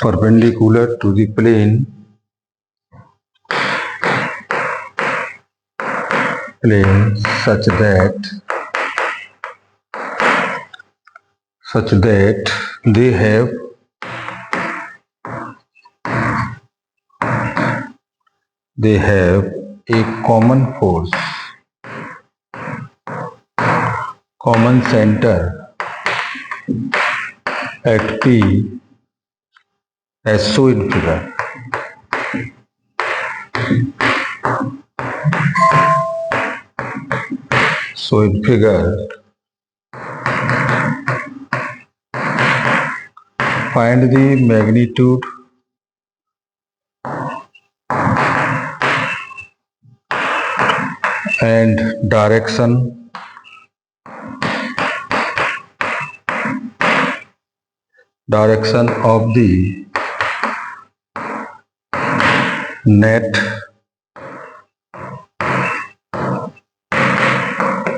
perpendicular to the plane such that they have a common force, common center at P as shown in figure. So in figure, find the magnitude and direction of the net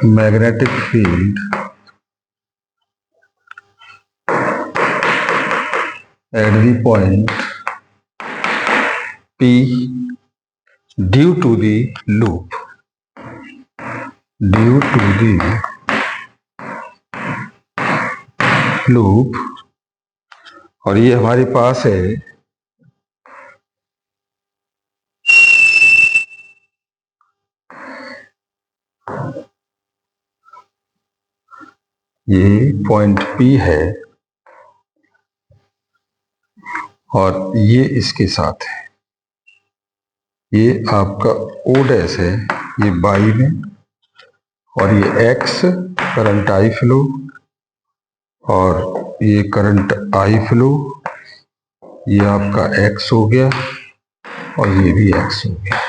magnetic field at the point P due to the loop. और ये हमारे पास है ये point P है और ये इसके साथ है, ये आपका O डैश है, ये बाई में, और ये X करंट I फ्लो और ये करंट I फ्लो, ये आपका X हो गया और ये भी X हो गया।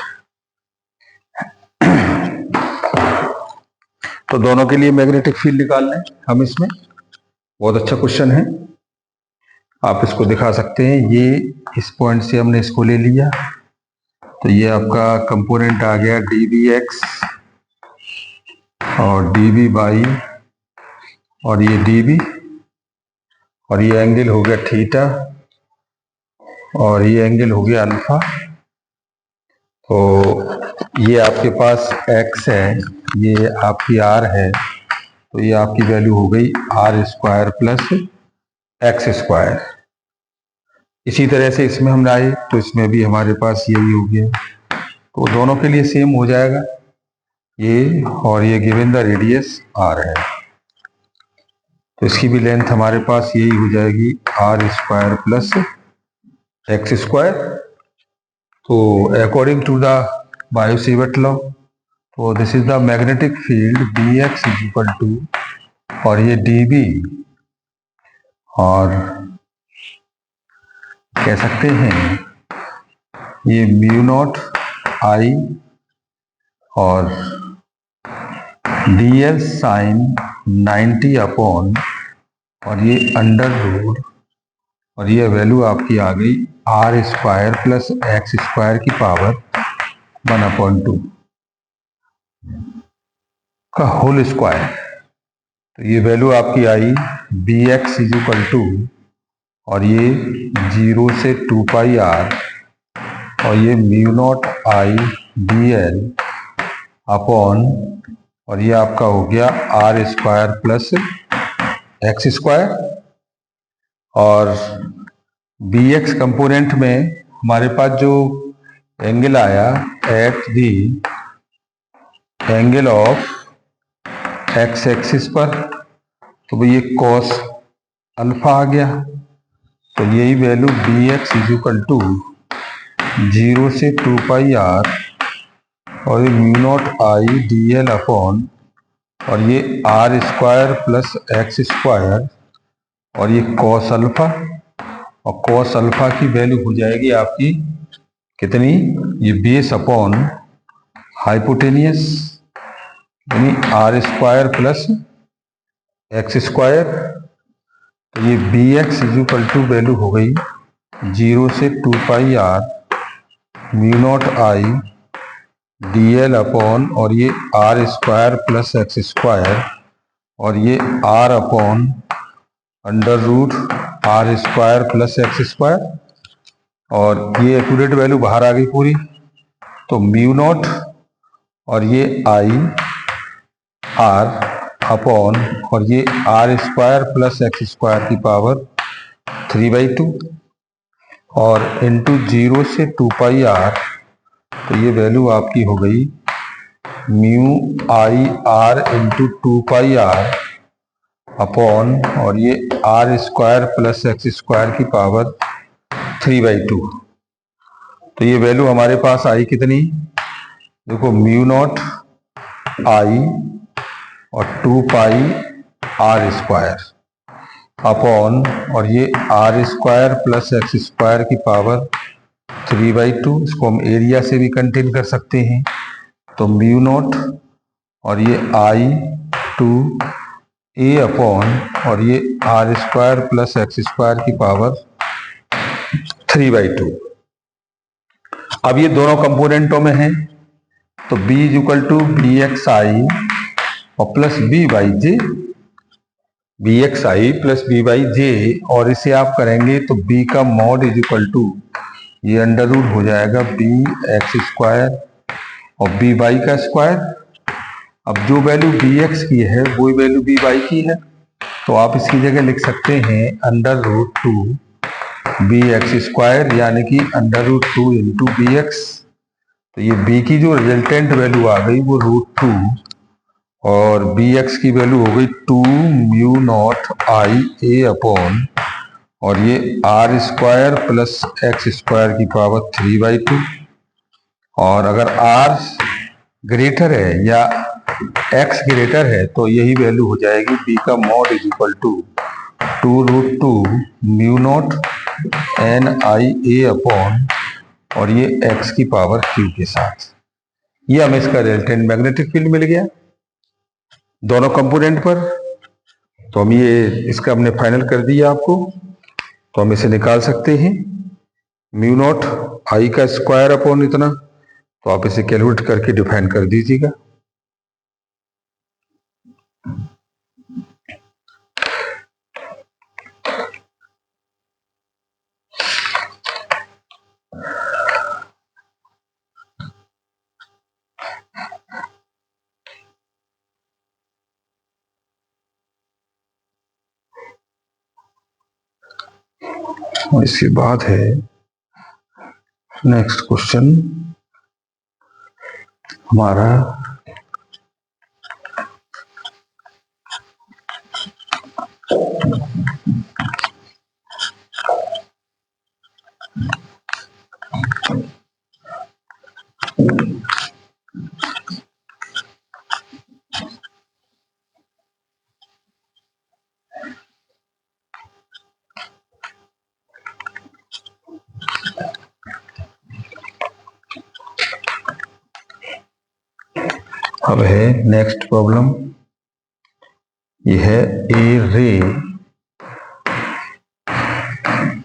तो दोनों के लिए मैग्नेटिक फील्ड निकाल लें हम इसमें। बहुत अच्छा क्वेश्चन है, आप इसको दिखा सकते हैं। ये इस पॉइंट से हमने इसको ले लिया, तो ये आपका कंपोनेंट आ गया dBx और dB बाई और ये dB, और ये एंगल हो गया थीटा और ये एंगल हो गया अल्फा। तो ये आपके पास x है, ये आपकी r है, तो ये आपकी वैल्यू हो गई r square plus x square. इसी तरह से इसमें हम आए तो इसमें भी हमारे पास यही हो गया, तो दोनों के लिए सेम हो जाएगा ये, और ये गिवन द रेडियस r है, तो इसकी भी लेंथ हमारे पास यही हो जाएगी r square plus x square. तो according to the Biot Savart law, तो this is the magnetic field Bx is equal to, और ये dB, और कह सकते हैं ये म्यू नॉट I और dl साइन 90 अपॉन, और ये अंडर रूट, और ये वैल्यू आपकी आ गई r square plus x square की पावर 1/2 का होल स्क्वायर। तो ये वैल्यू आपकी आई Bx इज इक्वल टू, और ये 0 से 2 पाई r, और ये mu naught I dl upon, और ये आपका हो गया r square plus x square. और Bx कंपोनेंट में हमारे पास जो एंगल आया at the angle of x axis पर, तो ये कॉस अल्फा आ गया। तो यही value Bx is equal to 0 से 2 पाई r, और ये mu naught I dl upon, और ये r square plus x square, और ये कॉस अल्फा, और कॉस अल्फा की वैल्यू हो जाएगी आपकी कितनी, ये बेस अपॉन हाइपोटेनियस, यानी r square plus x square. तो ये Bx is equal to value हो गई 0 से 2 pi r mu naught I dl upon, और ये r square plus x square, और ये r upon, under root r square plus x square, और ये एक्यूरेट वैल्यू बाहर आ गई पूरी, तो म्यू नॉट और ये आई आर अपॉन और ये are square plus x square की पावर 3/2 और इंटू 0 से 2 पाई आर, तो ये वैल्यू आपकी हो गई mu I R into 2 pi R upon और ये are square plus x square की पावर 3/2। तो ये वैल्यू हमारे पास आई कितनी, देखो म्यू नॉट आई और 2 पाई आर स्क्वायर अपॉन और ये are square plus x square की पावर 3/2। इसको हम एरिया से भी कंटेन कर सकते हैं, तो म्यू नॉट और ये आई 2 ए अपॉन और ये are square plus x square की पावर 3/2। अब ये दोनों कंपोनेंटों में है, तो b is equal to b x i और plus b y j, b x i plus b y j, और इसे आप करेंगे तो b का मॉड इज इक्वल टू ये अंडर रूट हो जाएगा बी एक्स स्क्वायर और बी बाई का स्क्वायर। अब जो वैल्यू बी एक्स की है वही वैल्यू बी बाई की है, तो आप इसकी जगह लिख सकते हैं under root 2 b x square, यानी कि under root 2 into b x. तो ये b की जो रिजल्टेंट वैल्यू आ गई वो √2 और bx की वैल्यू हो गई 2 mu naught I A upon और ये are square plus x square की पावर 3/2। और अगर r ग्रेटर है या x ग्रेटर है तो यही वैल्यू हो जाएगी b का mod is equal to 2√2 mu naught n I A upon और ये x की पावर q के साथ। ये हमें इसका रिजल्टेंट मैग्नेटिक फील्ड मिल गया दोनों कंपोनेंट पर। तो हम ये इसका हमने फाइनल कर दिया आपको, तो हम इसे निकाल सकते हैं म्यू नॉट आई का स्क्वायर अपॉन इतना, तो आप इसे कैलकुलेट करके डिफाइन कर दीजिएगा। और इसके बाद है नेक्स्ट क्वेश्चन हमारा अब है नेक्स्ट प्रॉब्लम, यह है ए रे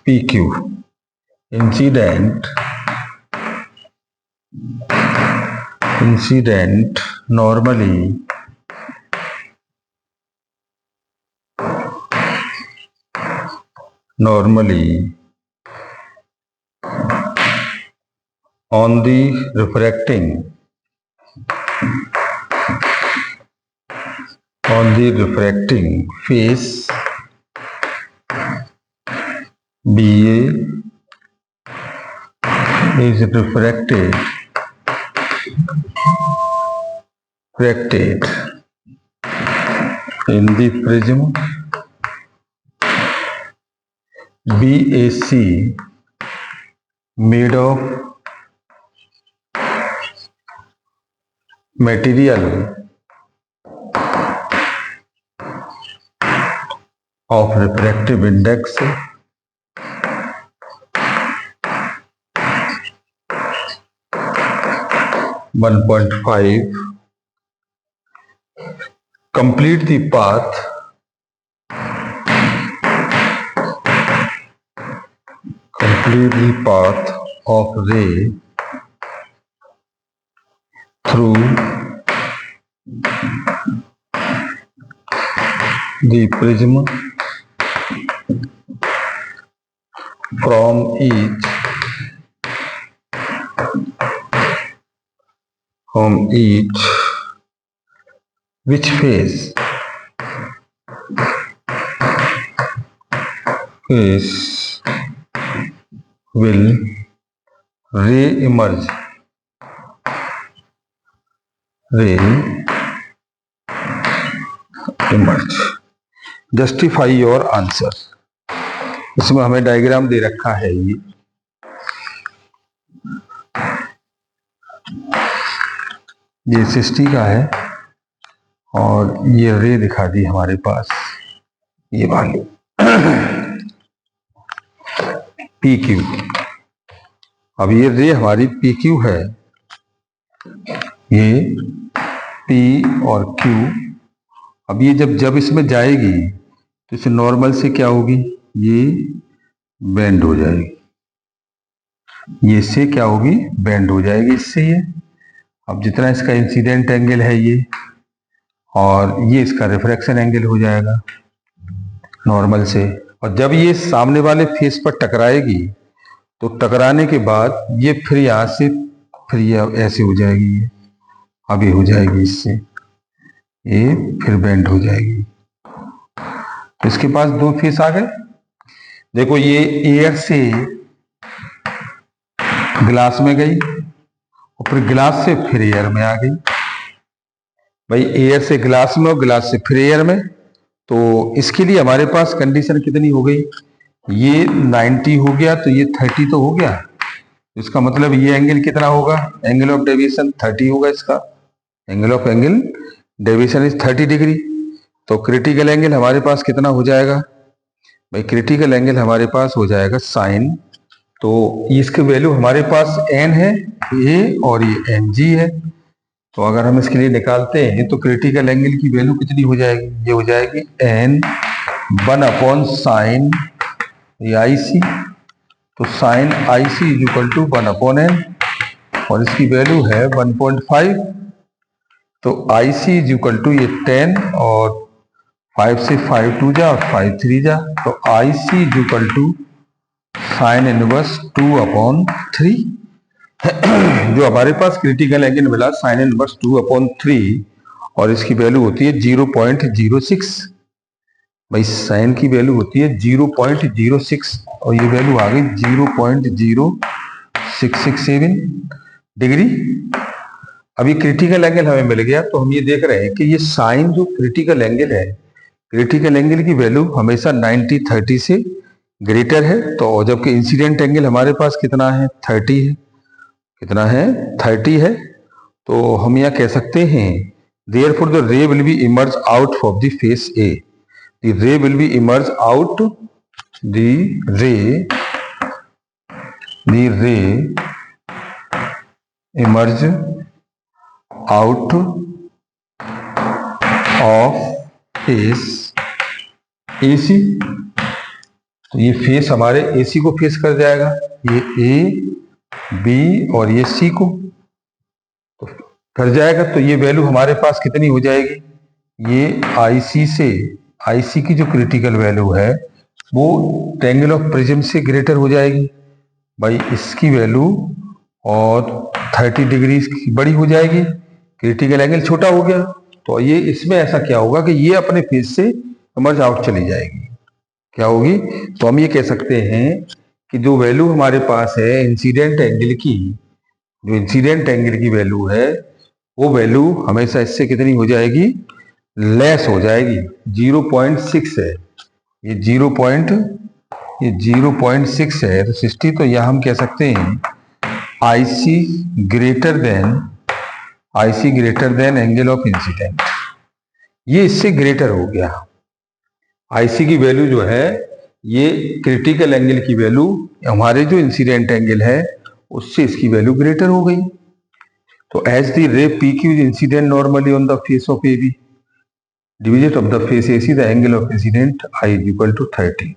P Q incident normally on the refracting face BA is refracted in the prism BAC made of material of refractive index 1.5. Complete the path of ray through the prism from each which phase will re-emerge justify your answer. इसमें हमें diagram दे रखा है, ये 60 का है और ये रे दिखा दी हमारे पास, ये वाली पी क्यू। अब ये रे हमारी पी क्यू है, ये पी और क्यू। अब ये जब इसमें जाएगी तो इसे नॉर्मल से क्या होगी, ये बेंड हो जाएगी, ये इससे क्या होगी, बेंड हो जाएगी इससे ये। अब जितना इसका इंसिडेंट एंगल है ये, और ये इसका रिफ्रैक्शन एंगल हो जाएगा नॉर्मल से। और जब ये सामने वाले फेस पर टकराएगी तो टकराने के बाद ये फिर यहाँ से फिर ये ऐसे हो जाएगी, ये अब ये हो जाएगी इससे, ये फिर बेंड हो जाएगी। तो इसके पास दो फेस आ गए। देखो ये एयर से ग्लास में गई और फिर ग्लास से फिर एयर में आ गई। भाई एयर से ग्लास में और ग्लास से फिर एयर में, तो इसके लिए हमारे पास कंडीशन कितनी हो गई, ये 90 हो गया तो ये 30 तो हो गया। इसका मतलब ये एंगल कितना होगा, एंगल ऑफ डेविएशन 30 होगा। इसका angle of deviation is 30 degree. तो क्रिटिकल एंगल हमारे पास कितना हो जाएगा भाई, क्रिटिकल एंगल हमारे पास हो जाएगा साइन। तो इसकी वैल्यू हमारे पास n है ए और ये एन जी है। तो अगर हम इसके लिए निकालते हैं तो क्रिटिकल एंगल की वैल्यू कितनी हो जाएगी, ये हो जाएगी n 1/sin आई सी। तो sine I C is equal to 1/n और इसकी वैल्यू है 1.5। तो आई सी इज इक्वल टू ये 10 और 5 से 5 2 जा और 5 3 जा। तो आई सी is equal to sine inverse 2/3। जो हमारे पास क्रिटिकल एंगल मिला साइन इनवर्स 2/3 और इसकी वैल्यू होती है 0.06। भाई साइन की वैल्यू होती है 0.06 और ये वैल्यू आ गई 0.0667 डिग्री। अभी क्रिटिकल एंगल हमें मिल गया, तो हम ये देख रहे हैं कि ये साइन जो क्रिटिकल एंगल है, क्रिटिकल एंगल की वैल्यू हमेशा 90-30 से ग्रेटर है। तो जबकि इंसिडेंट एंगल हमारे पास कितना है, 30 है। कितना है, 30 है। तो हम यह कह सकते हैं therefore the ray will be emerge out of the face A. The ray will be emerge out, the ray emerge out of face AC। तो ये फेस हमारे AC को फेस कर जाएगा, ये A B और ये C को तो कर जाएगा। तो ये वैल्यू हमारे पास कितनी हो जाएगी, ये IC से, IC की जो क्रिटिकल वैल्यू है वो एंगल ऑफ प्रिज्म से ग्रेटर हो जाएगी। भाई इसकी वैल्यू और 30 डिग्री की बड़ी हो जाएगी, क्रिटिकल एंगल छोटा हो गया। तो ये इसमें ऐसा क्या होगा कि ये अपने फेस से इमर्ज आउट चली जाएगी, क्या होगी। तो हम ये कह सकते हैं कि जो वैल्यू हमारे पास है इंसिडेंट एंगल की, जो इंसिडेंट एंगल की वैल्यू है वो वैल्यू हमेशा इससे कितनी हो जाएगी, लेस हो जाएगी। 0.6 है, ये 0.6 है तो 60। तो यह हम कह सकते हैं IC greater than angle of incident, ये इससे ग्रेटर हो गया। IC की वैल्यू जो है ये क्रिटिकल एंगल की वैल्यू हमारे जो इंसिडेंट एंगल है उससे इसकी वैल्यू ग्रेटर हो गई। तो as the ray PQ is incident normally on the face of AB, division of the face AC, the angle of incidence I is equal to 30।